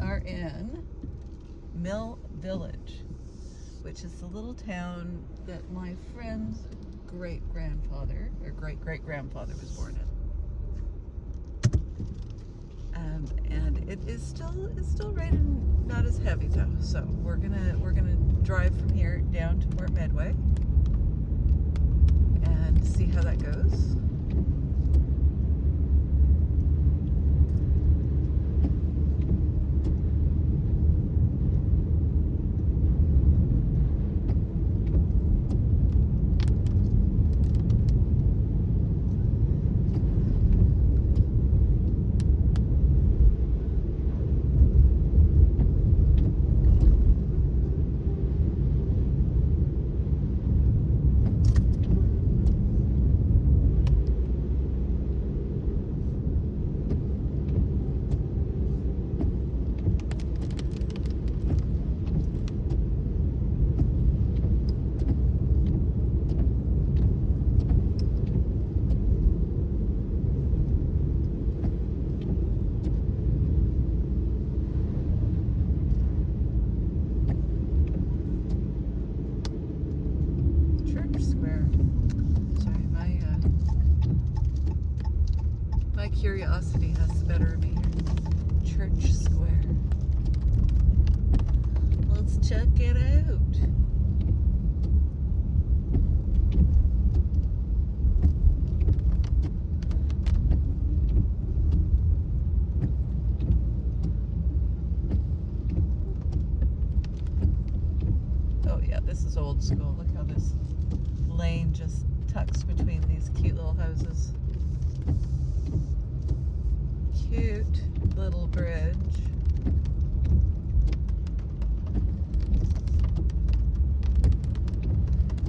are in Mill Village, which is the little town that my friend's great-grandfather or great-great-grandfather was born in. And it is still raining, not as heavy though. So we're gonna drive from here down to Port Medway and see how that goes. Curiosity has the better of me here. Church Square. Let's check it out. Oh yeah, this is old school. Look how this lane just tucks between these cute little houses. Cute little bridge.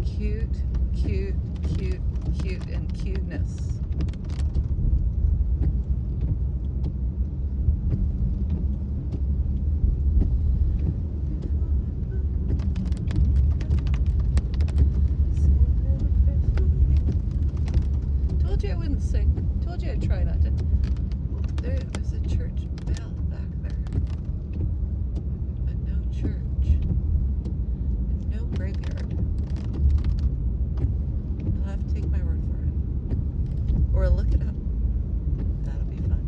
Cute, cute, cute, cute, and cuteness. Told you I wouldn't sing. Told you I'd try not to. There was a church bell back there, but no church, and no graveyard. You'll have to take my word for it, or look it up. That'll be fun.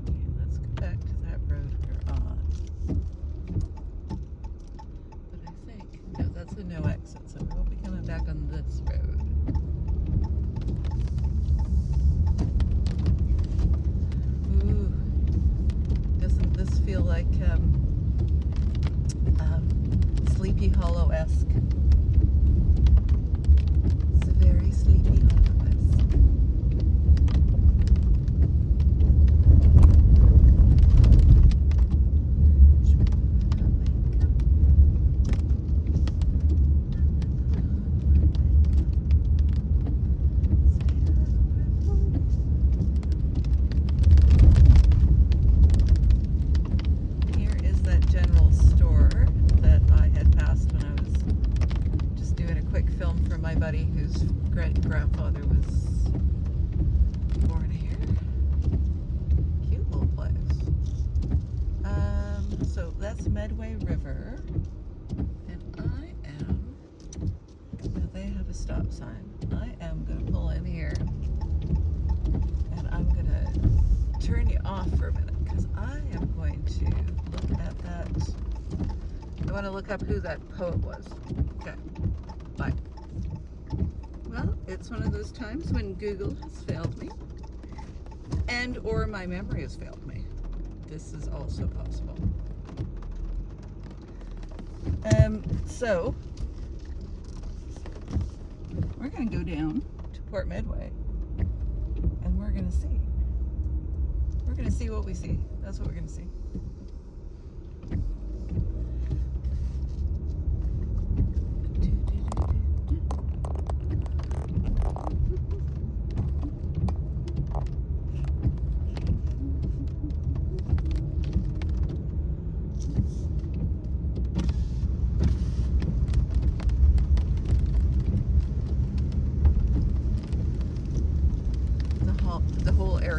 Okay, let's go back to that road we're on. But I think, no, that's a no exit, so we won't be coming back on this road. Ooh, doesn't this feel like Sleepy Hollow-esque? It's a very Sleepy Hollow-esque. My buddy whose great-grandfather was born here. Cute little place. So that's Medway River, and I am, now they have a stop sign. I am going to pull in here, and I'm going to turn you off for a minute, because I am going to look at that. I want to look up who that poet was. Okay, bye. Well, it's one of those times when Google has failed me, and or my memory has failed me. This is also possible. So we're going to go down to Port Medway, and we're going to see. We're going to see what we see. That's what we're going to see.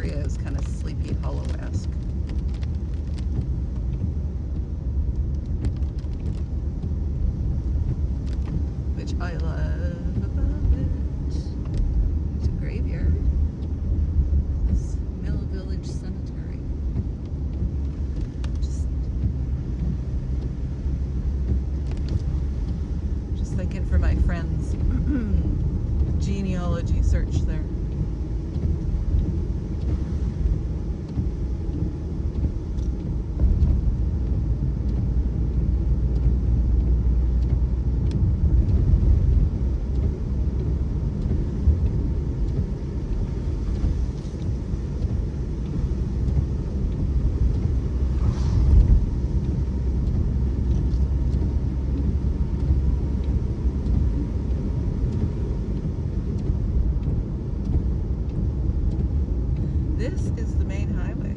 area is kind of Sleepy Hollow-esque. Which I love about it. There's a graveyard. This Mill Village Cemetery. Just thinking for my friend's genealogy search there. This is the main highway.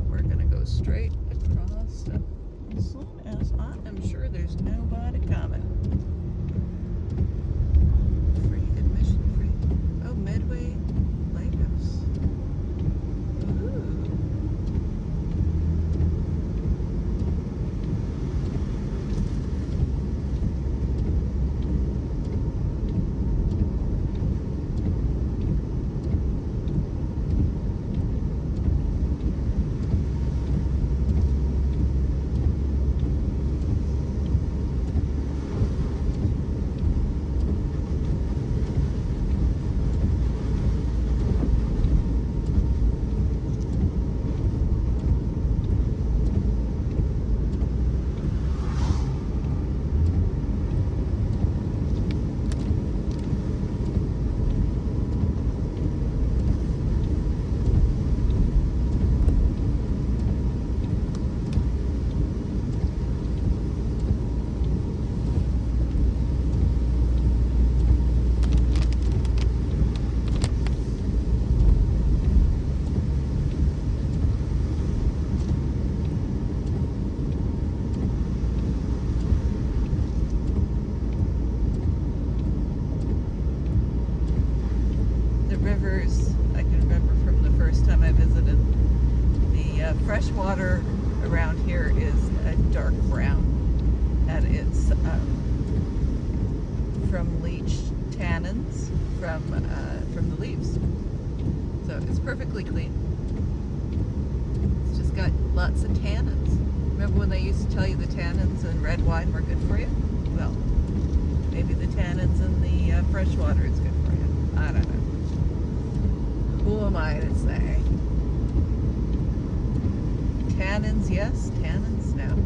We're gonna go straight across as soon as I am sure there's nobody coming. Free admission, free. Oh, Medway Lighthouse. Ooh. Rivers, I can remember from the first time I visited, the fresh water around here is a dark brown, and it's from leached tannins from the leaves. So it's perfectly clean. It's just got lots of tannins. Remember when they used to tell you the tannins in red wine were good for you? Well, maybe the tannins in the fresh water is good for you. I don't know. Who am I to say? Tannins yes, tannins no.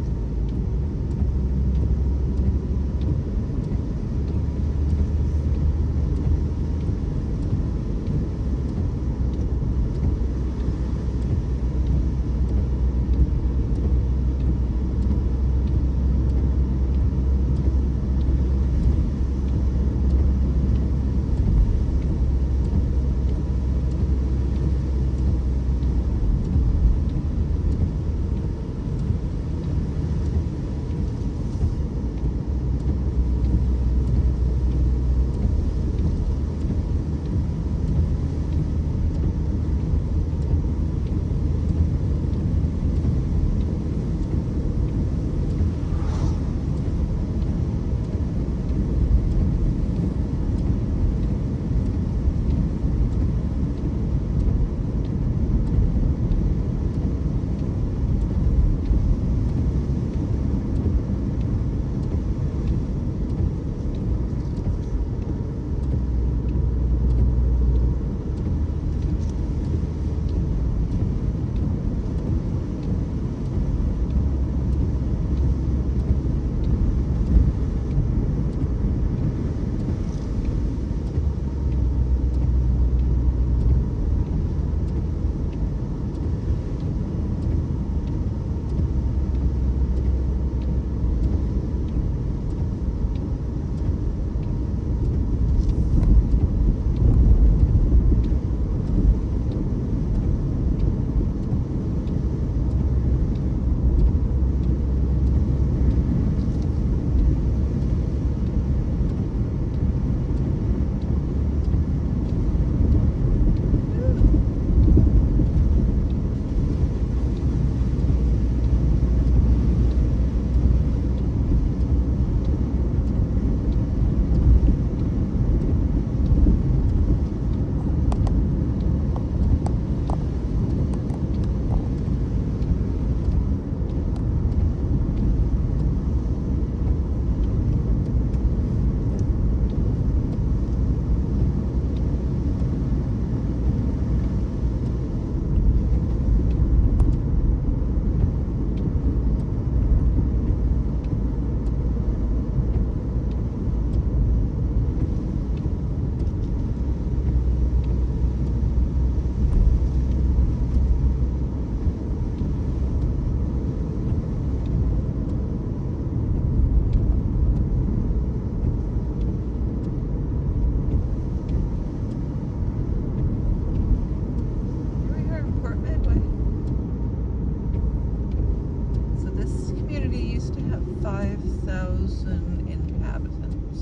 5,000 inhabitants,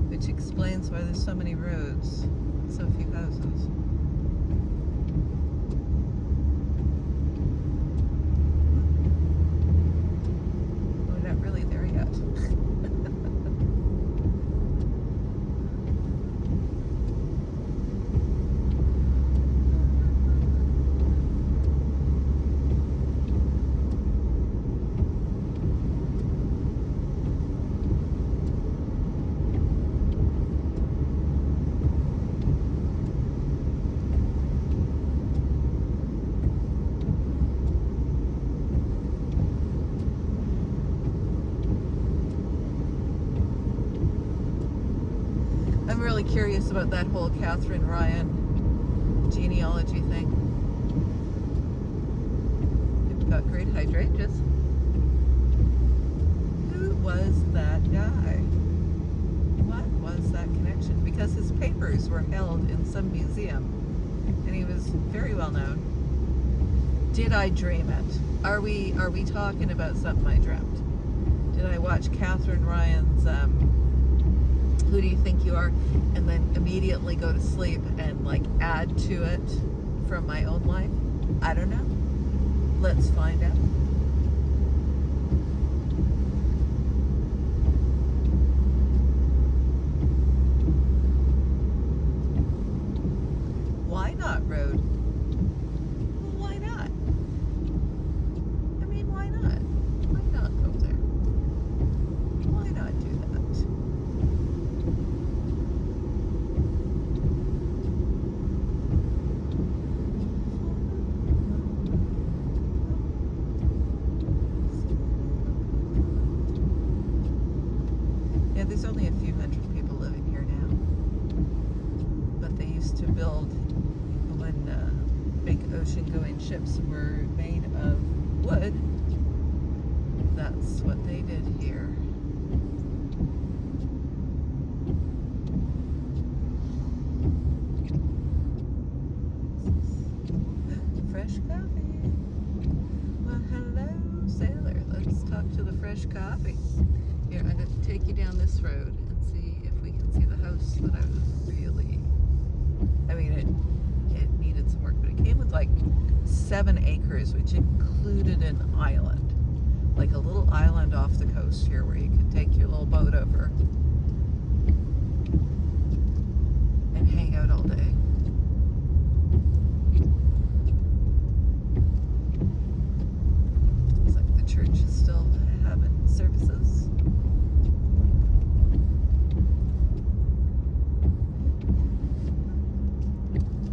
which explains why there's so many roads, so few houses. We're not really there yet. I'm really curious about that whole Katherine Ryan genealogy thing. We've got great hydrangeas. Who was that guy? What was that connection? Because his papers were held in some museum, and he was very well known. Did I dream it? Are we talking about something I dreamt? Did I watch Katherine Ryan's Who Do You Think You Are, and then immediately go to sleep and like add to it from my own life? I don't know. Let's find out. Why not road? Well, why not? I mean, why not? Why not go there? Why not do that? There's only a few hundred people living here now, but they used to build, when big ocean-going ships were made of wood, that's what they did here. Fresh coffee. Well, hello, sailor. Let's talk to the fresh coffee. Here, I'm going to take you down this road and see if we can see the house that I was really, I mean, it needed some work, but it came with like 7 acres, which included an island, like a little island off the coast here where you can take your little boat over and hang out all day. Looks like the church is still having services.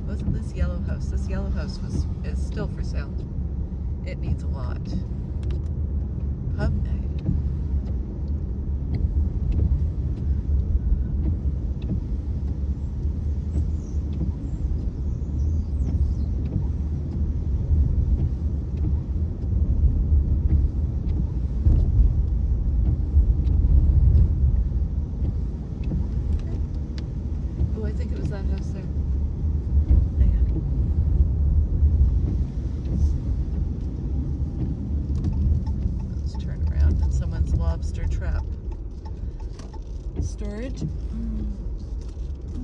Wasn't this yellow house? This yellow house is still for sale. It needs a lot. Pub night. Oh, I think it was that house there. Lobster trap storage. And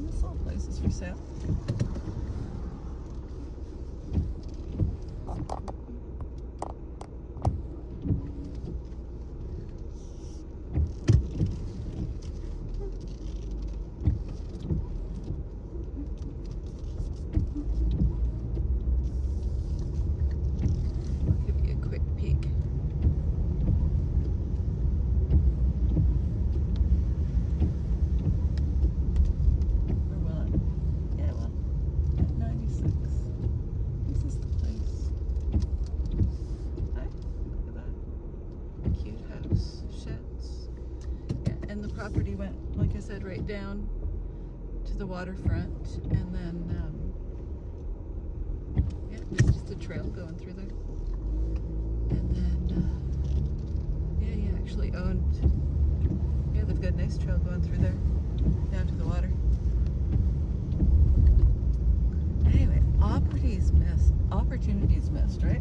this whole place is for sale. I'll give you a quick peek. Property went, like I said, right down to the waterfront, and then yeah, there's just a trail going through there. And then yeah, you actually owned, yeah, they've got a nice trail going through there down to the water. Anyway, opportunities missed, right?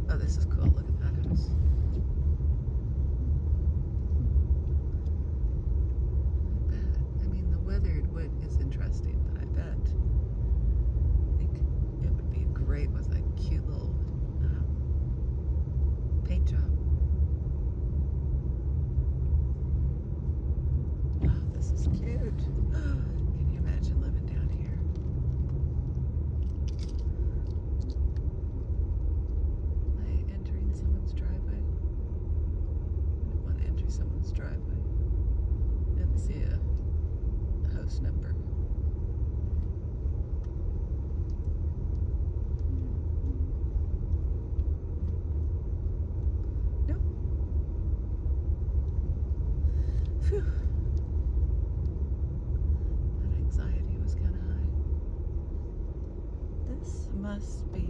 this is cool. Look at that house. I mean, the weathered wood is interesting, but I bet it would be great with a cute little paint job. Oh, this is cute. Can you imagine living down here? Am I entering someone's driveway? I don't want to enter someone's driveway. Didn't see a house number. Nope. Phew. That anxiety was kind of high. This must be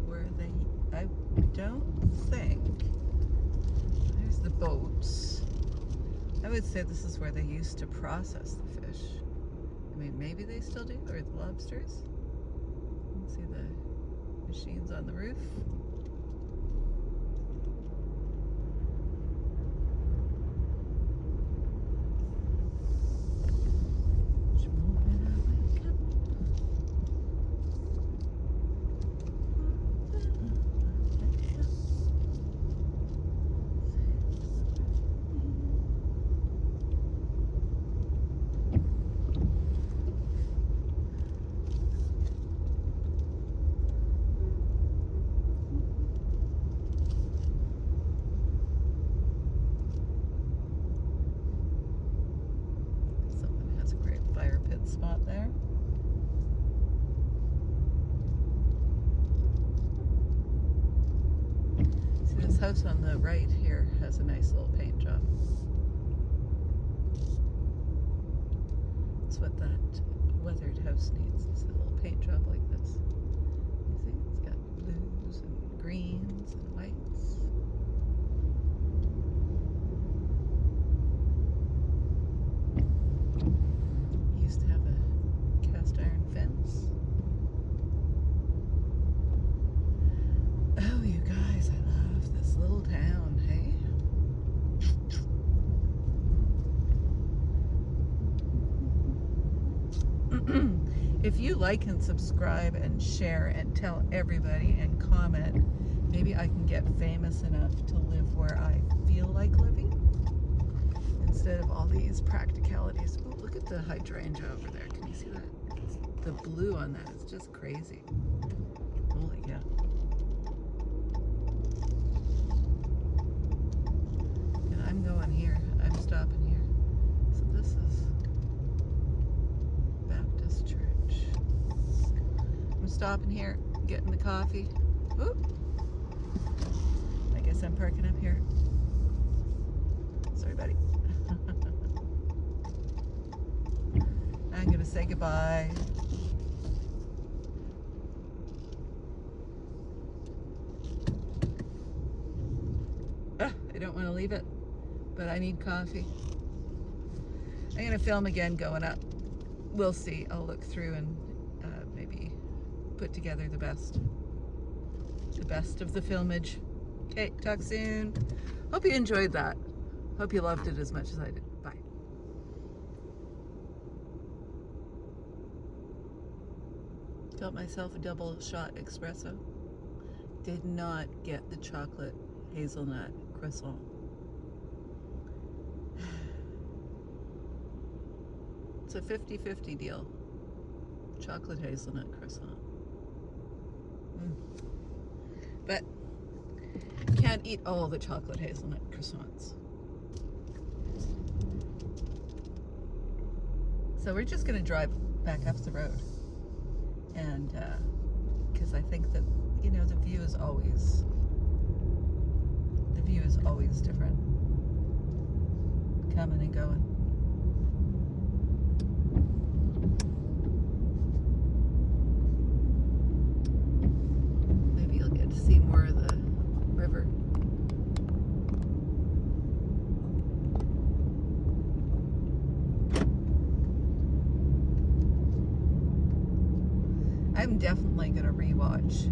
where they, I don't think, there's the boats. I would say this is where they used to process the fish. I mean, maybe they still do, or the lobsters. You can see the machines on the roof. Spot there. See, this house on the right here has a nice little paint job. That's what that weathered house needs, is a little paint job like this. You see, it's got blues and greens and whites. Used to have a cast iron fence. Oh, you guys, I love this little town, hey? If you like and subscribe and share and tell everybody and comment, maybe I can get famous enough to live where I feel like living instead of all these practicalities. Oh, look at the hydrangea over there. Can you see that? The blue on that is just crazy. Holy cow. And I'm going here. I'm stopping here. So this is Baptist Church. I'm stopping here, getting the coffee. Oop. I guess I'm parking up here. Sorry, buddy. I'm gonna say goodbye. I don't want to leave it, but I need coffee. I'm gonna film again going up. We'll see. I'll look through and maybe put together the best of the filmage. Okay, talk soon. Hope you enjoyed that. Hope you loved it as much as I did. Bye. Got myself a double shot espresso. Did not get the chocolate hazelnut croissant. It's a 50-50 deal. Chocolate hazelnut croissant. But can't eat all the chocolate hazelnut croissants. So we're just going to drive back up the road. And because I think that, you know, the view is always different. Coming and going. Maybe you'll get to see more of the river. I'm definitely going to rewatch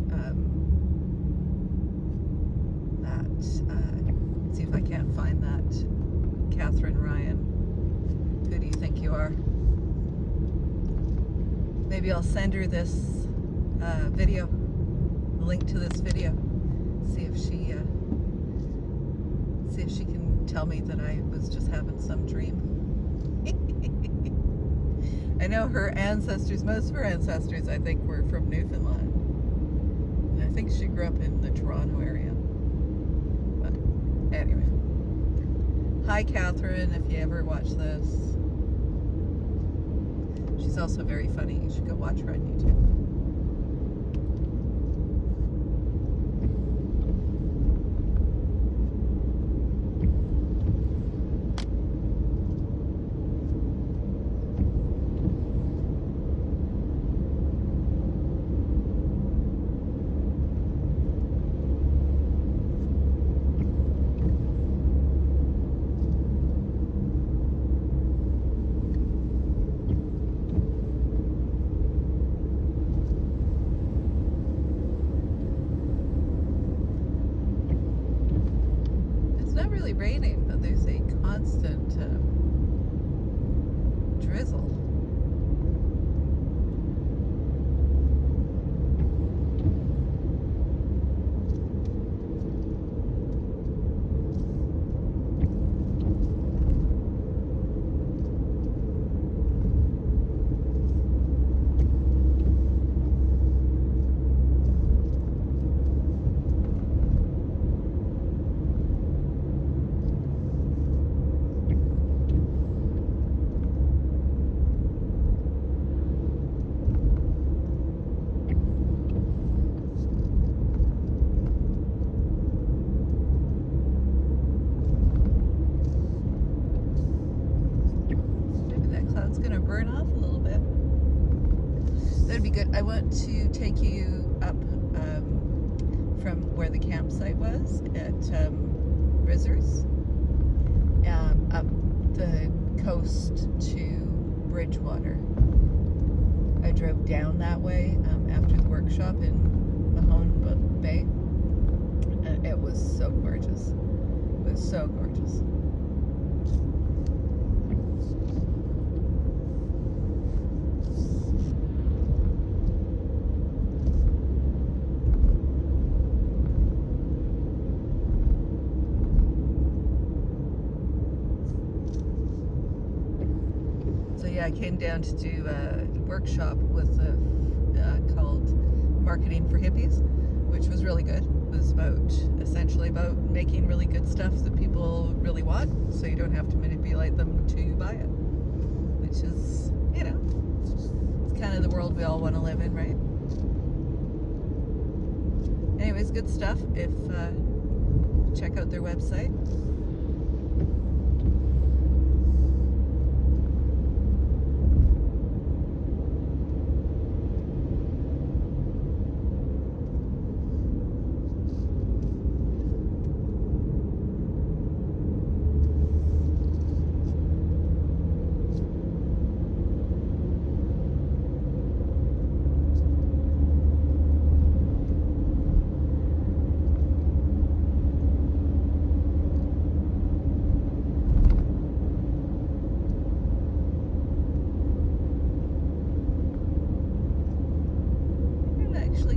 that, see if I can't find that Katherine Ryan. Who do you think you are? Maybe I'll send her this video, the link to this video. See if she can tell me that I was just having some dream. I know her ancestors, most of her ancestors, I think, were from Newfoundland. And I think she grew up in the Toronto area. But anyway. Hi, Katherine, if you ever watch this. She's also very funny. You should go watch her on YouTube. Raining, but there's a constant drizzle. It's going to burn off a little bit. That'd be good. I want to take you up from where the campsite was at Rizzers, up the coast to Bridgewater. I drove down that way after the workshop in Mahone Bay, and it was so gorgeous. It was so gorgeous. I came down to do a workshop with called Marketing for Hippies, which was really good. It was essentially about making really good stuff that people really want, so you don't have to manipulate them to buy it, which is, you know, it's kind of the world we all want to live in, right? Anyways, good stuff. If check out their website.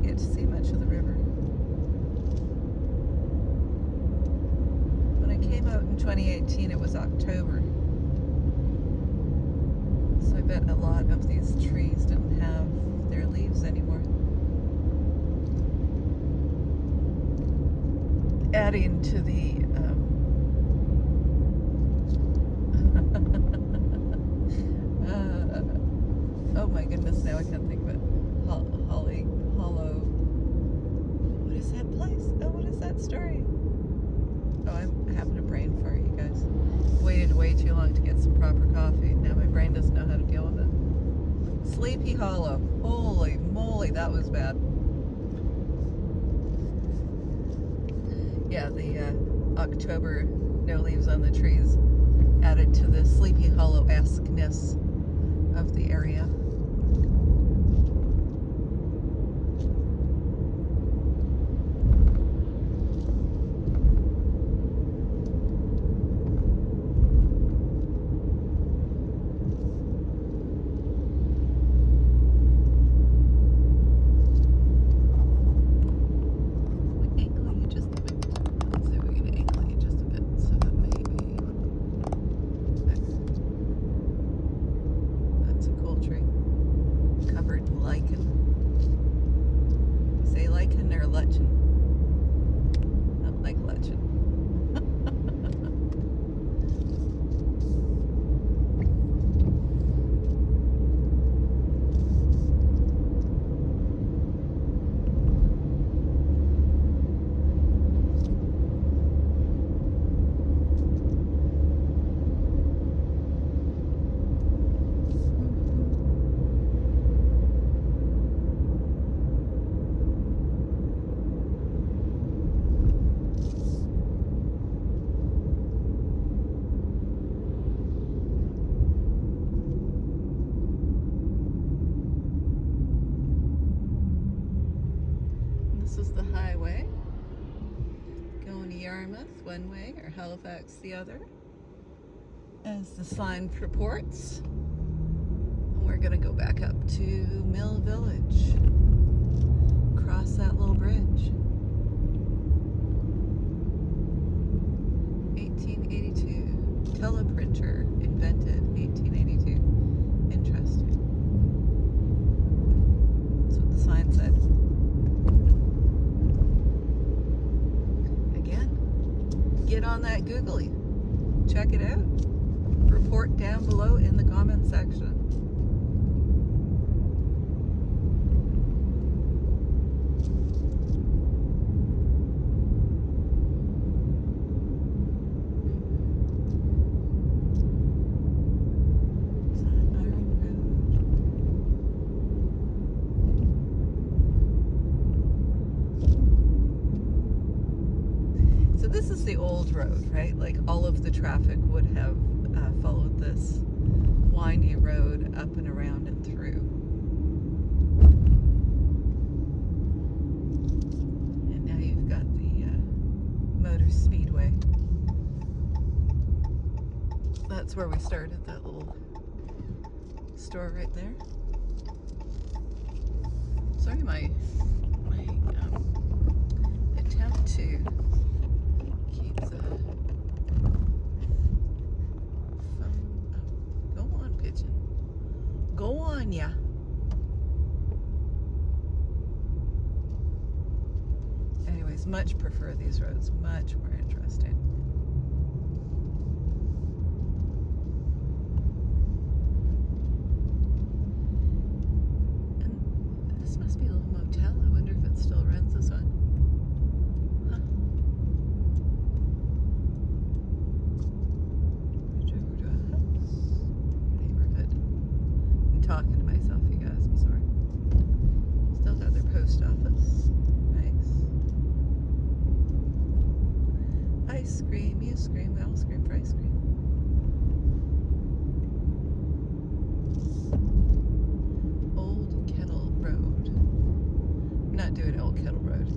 Get to see much of the river. When I came out in 2018, it was October, so I bet a lot of these trees didn't have their leaves anymore. Adding to the oh my goodness, now I can't think of it. Hollow. What is that place? Oh, what is that story? Oh, I'm having a brain fart, you guys. Waited way too long to get some proper coffee. Now my brain doesn't know how to deal with it. Sleepy Hollow. Holy moly, that was bad. Yeah, the October no leaves on the trees added to the Sleepy Hollow-esque-ness of the area. Plymouth one way or Halifax the other, as the sign purports. And we're gonna go back up to Mill Village, cross that little bridge. 1882. Teleprinter invented 1882. Interesting. That's what the sign said. Again, get on that Googly. Check it out. Report down below in the comment section. So this is the old road, right? Like all of the traffic would have followed this windy road up and around and through. And now you've got the Motor Speedway. That's where we started, that little store right there. Sorry, my attempt to keep the phone up. Go on, pigeon. Go on, ya. Anyways, much prefer these roads. Much more interesting. And this must be a little motel. I wonder if it still runs this one. Talking to myself, you guys, I'm sorry. Still got their post office. Nice. Ice cream, you scream, we all scream for ice cream. Old Kettle Road. I'm not doing Old Kettle Road.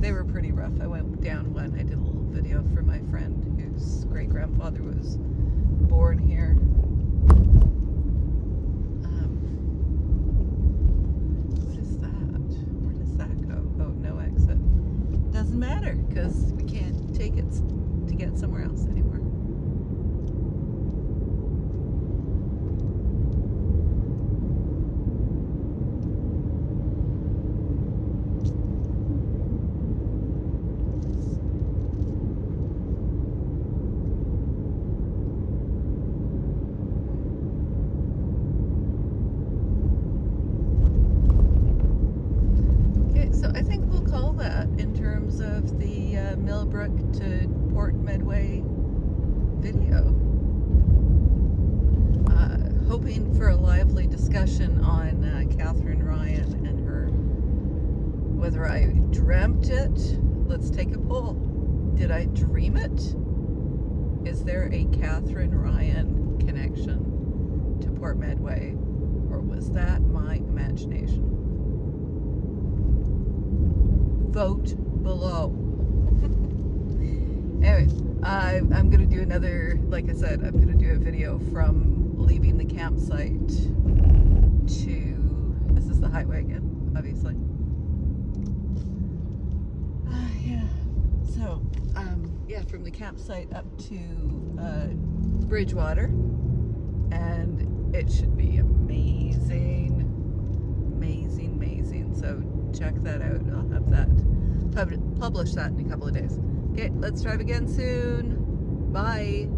They were pretty rough. I went down one. I did a little video for my friend whose great-grandfather was born here. Doesn't matter because we can't take it to get somewhere else anymore. So I think we'll call that in terms of the Millbrook to Port Medway video. Hoping for a lively discussion on Katherine Ryan and her, whether I dreamt it. Let's take a poll. Did I dream it? Is there a Katherine Ryan connection to Port Medway, or was that my imagination? Vote below. Anyways, I'm going to do another, like I said, I'm going to do a video from leaving the campsite to, this is the highway again, obviously. Yeah, so, yeah, from the campsite up to Bridgewater, and it should be amazing, amazing, amazing. So check that out. I'll have that publish that in a couple of days. Okay, let's drive again soon. Bye.